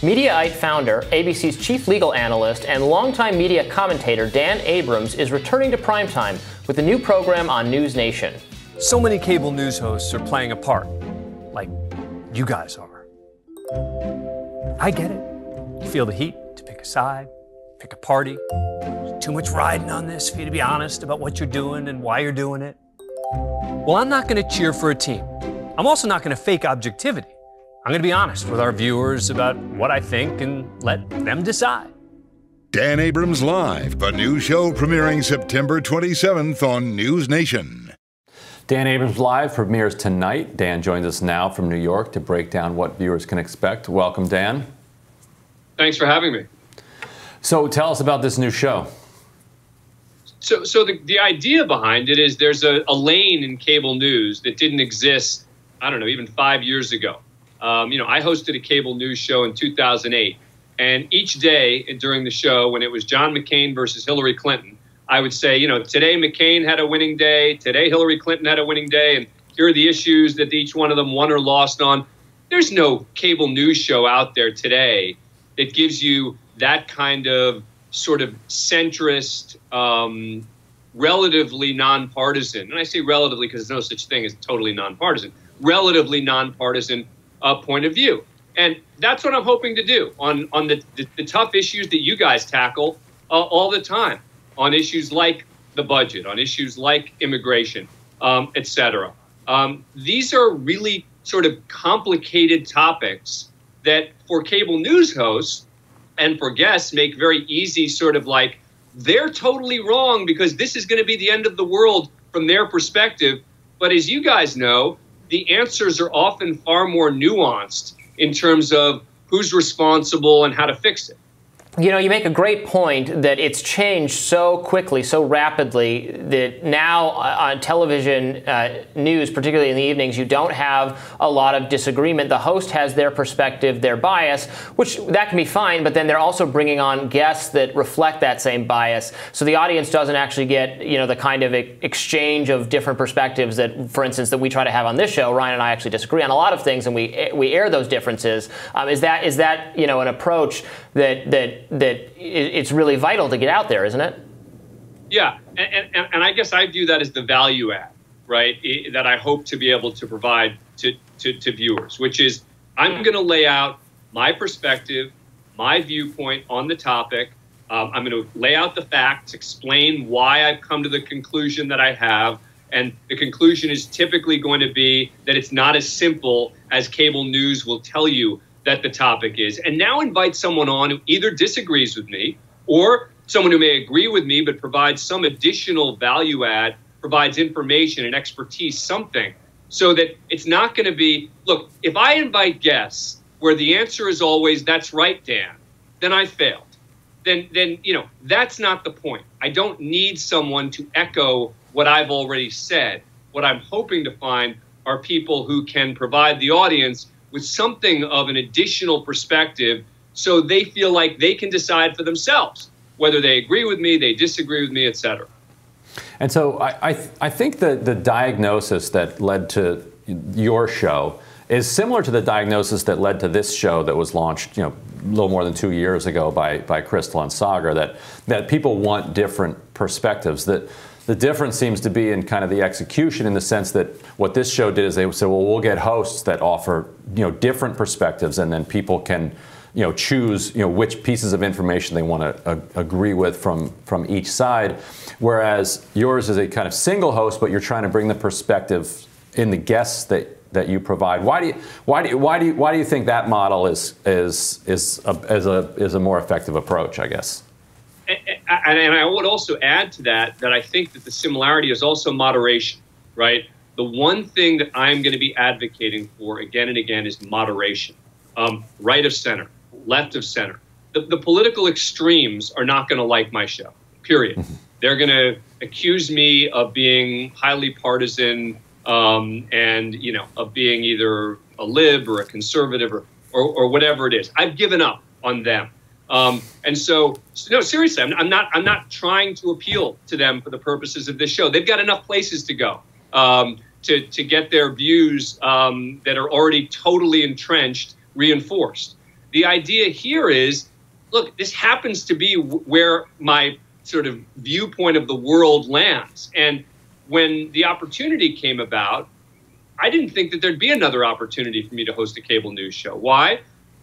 Mediaite founder, ABC's chief legal analyst, and longtime media commentator Dan Abrams is returning to primetime with a new program on NewsNation. So many cable news hosts are playing a part, like you guys are. I get it. You feel the heat to pick a side, pick a party. There's too much riding on this for you to be honest about what you're doing and why you're doing it. Well, I'm not going to cheer for a team. I'm also not going to fake objectivity. I'm going to be honest with our viewers about what I think and let them decide. Dan Abrams Live, a new show premiering September 27th on NewsNation. Dan Abrams Live premieres tonight. Dan joins us now from New York to break down what viewers can expect. Welcome, Dan. Thanks for having me. So tell us about this new show. So the idea behind it is there's a lane in cable news that didn't exist, I don't know, even 5 years ago. I hosted a cable news show in 2008, and each day during the show, when it was John McCain versus Hillary Clinton, I would say, today McCain had a winning day, today Hillary Clinton had a winning day, and here are the issues that each one of them won or lost on. There's no cable news show out there today that gives you that kind of sort of centrist, relatively nonpartisan, and I say relatively because there's no such thing as totally nonpartisan, relatively nonpartisan point of view. And that's what I'm hoping to do on the tough issues that you guys tackle all the time, on issues like the budget, on issues like immigration, et cetera. These are really sort of complicated topics that for cable news hosts and for guests make very easy sort of like, they're totally wrong because this is going to be the end of the world from their perspective. But as you guys know, the answers are often far more nuanced in terms of who's responsible and how to fix it. You make a great point that it's changed so quickly, so rapidly, that now on television news, particularly in the evenings, you don't have a lot of disagreement. The host has their perspective, their bias, which that can be fine, but then they're also bringing on guests that reflect that same bias. So the audience doesn't actually get, the kind of exchange of different perspectives that, for instance, that we try to have on this show. Ryan and I actually disagree on a lot of things, and we air those differences. Is that an approach that it's really vital to get out there, isn't it? Yeah, and I guess I view that as the value add, right, that I hope to be able to provide to viewers, which is I'm going to lay out my perspective, my viewpoint on the topic. I'm going to lay out the facts, explain why I've come to the conclusion that I have, and the conclusion is typically going to be that it's not as simple as cable news will tell you that the topic is, and now invite someone on who either disagrees with me or someone who may agree with me but provides some additional value add, provides information and expertise, something, so that it's not going to be, look, if I invite guests where the answer is always, that's right, Dan, then I failed. Then that's not the point. I don't need someone to echo what I've already said. What I'm hoping to find are people who can provide the audience with something of an additional perspective so they feel like they can decide for themselves whether they agree with me, they disagree with me, et cetera. And so I think that the diagnosis that led to your show is similar to the diagnosis that led to this show that was launched, a little more than 2 years ago by Crystal and Sagar, that people want different perspectives. That the difference seems to be in kind of the execution, in the sense that what this show did is they said, well, we'll get hosts that offer, different perspectives, and then people can, choose, which pieces of information they want to agree with from each side. Whereas yours is a kind of single host, but you're trying to bring the perspective in the guests that you provide. Why do you think that model is a more effective approach, I guess? And I would also add to that I think that the similarity is also moderation, right? The one thing that I'm going to be advocating for again and again is moderation. Right of center, left of center. The political extremes are not going to like my show, period. They're going to accuse me of being highly partisan and, of being either a lib or a conservative or whatever it is. I've given up on them. And so, no, seriously, I'm not trying to appeal to them for the purposes of this show. They've got enough places to go to get their views that are already totally entrenched reinforced. the idea here is, look, this happens to be where my sort of viewpoint of the world lands. And when the opportunity came about, I didn't think that there'd be another opportunity for me to host a cable news show. Why?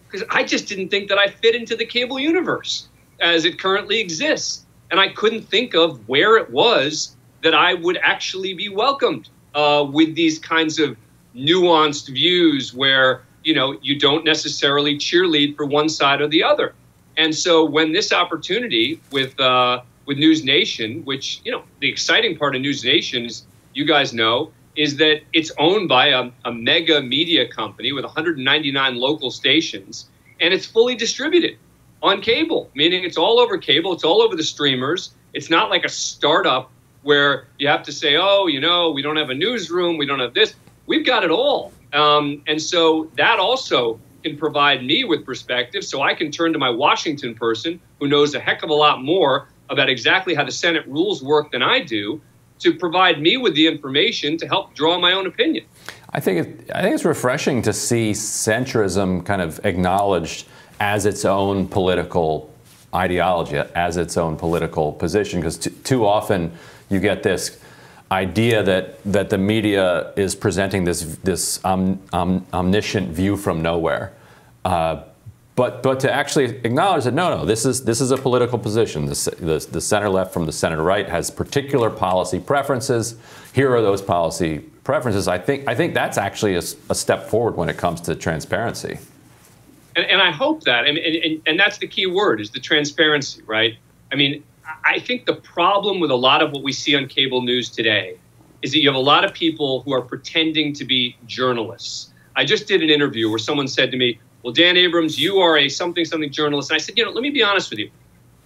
Because I just didn't think that I fit into the cable universe as it currently exists. And I couldn't think of where it was that I would actually be welcomed with these kinds of nuanced views where, you know, you don't necessarily cheerlead for one side or the other. And so when this opportunity with NewsNation, which, you know, the exciting part of NewsNation is, you guys know, is that it's owned by a mega media company with 199 local stations, and it's fully distributed on cable, meaning it's all over cable, it's all over the streamers. It's not like a startup where you have to say, oh, you know, we don't have a newsroom, we don't have this. We've got it all. And so that also can provide me with perspective, so I can turn to my Washington person who knows a heck of a lot more about exactly how the Senate rules work than I do, to provide me with the information to help draw my own opinion. I think it's refreshing to see centrism kind of acknowledged as its own political ideology, as its own political position, because too often you get this idea that the media is presenting this omniscient view from nowhere. But to actually acknowledge that no, this is a political position. The center left from the center right has particular policy preferences. Here are those policy preferences. I think that's actually a step forward when it comes to transparency. And I hope that, and that's the key word, is the transparency, right? I mean, I think the problem with a lot of what we see on cable news today is that you have a lot of people who are pretending to be journalists. I just did an interview where someone said to me, well, Dan Abrams, you are a something journalist. And I said, you know, let me be honest with you.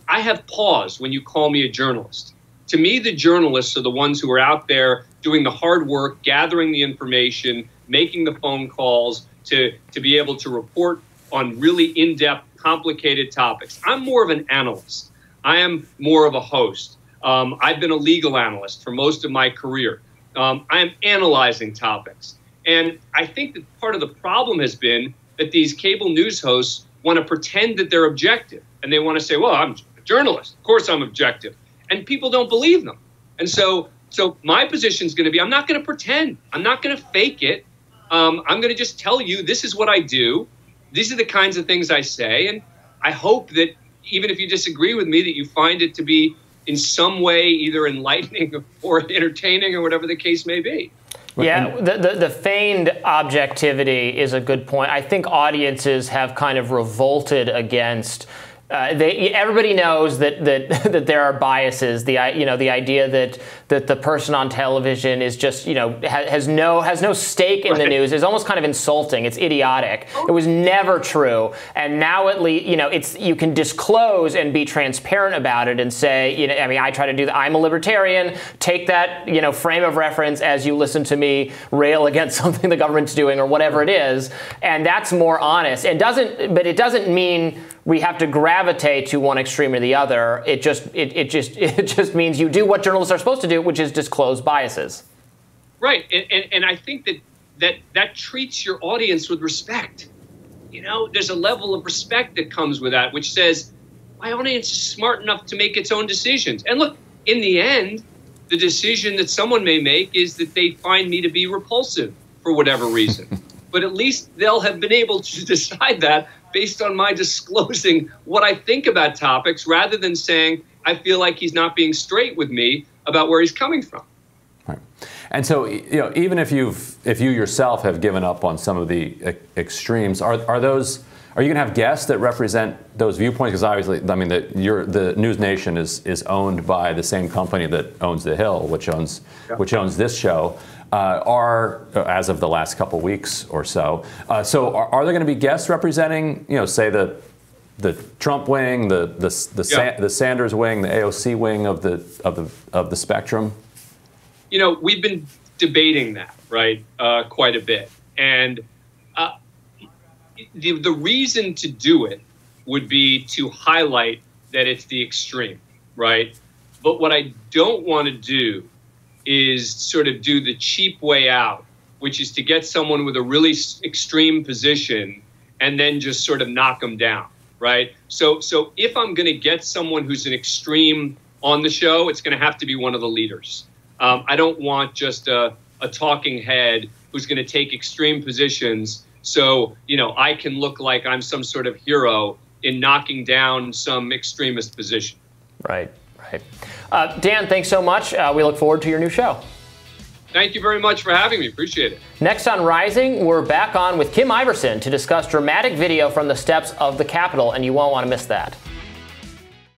I have pause when you call me a journalist. To me, the journalists are the ones who are out there doing the hard work, gathering the information, making the phone calls to be able to report on really in-depth, complicated topics. I'm more of an analyst. I am more of a host. I've been a legal analyst for most of my career. I am analyzing topics. And I think that part of the problem has been that these cable news hosts want to pretend that they're objective. And they want to say, well, I'm a journalist. Of course I'm objective. And people don't believe them. And so my position is going to be, I'm not going to pretend. I'm not going to fake it. I'm going to just tell you, this is what I do. These are the kinds of things I say. And I hope that even if you disagree with me, that you find it to be in some way either enlightening or entertaining or whatever the case may be. Yeah, the feigned objectivity is a good point. I think audiences have kind of revolted against. Everybody knows that there are biases. The idea that the person on television is just has no stake in the news is almost kind of insulting. It's idiotic. It was never true, and now at least you can disclose and be transparent about it and say I mean I try to do that. I'm a libertarian. Take that frame of reference as you listen to me rail against something the government's doing or whatever it is, and that's more honest. It doesn't mean we have to gravitate to one extreme or the other. It just means you do what journalists are supposed to do, which is disclose biases. Right, and I think that treats your audience with respect. There's a level of respect that comes with that, which says my audience is smart enough to make its own decisions. And look, in the end, the decision that someone may make is that they find me to be repulsive for whatever reason. But at least they'll have been able to decide that based on my disclosing what I think about topics, rather than saying I feel like he's not being straight with me about where he's coming from. Right. And so, even if you yourself have given up on some of the extremes, are you going to have guests that represent those viewpoints? Because obviously, I mean, the NewsNation is owned by the same company that owns The Hill, which owns this show. As of the last couple weeks or so. So are there going to be guests representing, say the Trump wing, the Sanders wing, the AOC wing of the spectrum? We've been debating that, right, quite a bit, and the reason to do it would be to highlight that it's the extreme, right? But what I don't want to do is sort of do the cheap way out, which is to get someone with a really extreme position and then just sort of knock them down, right? So if I'm going to get someone who's an extreme on the show, it's going to have to be one of the leaders. I don't want just a talking head who's going to take extreme positions so, I can look like I'm some sort of hero in knocking down some extremist position. Right. Dan, thanks so much. We look forward to your new show. Thank you very much for having me. Appreciate it. Next on Rising, we're back on with Kim Iverson to discuss dramatic video from the steps of the Capitol, and you won't want to miss that.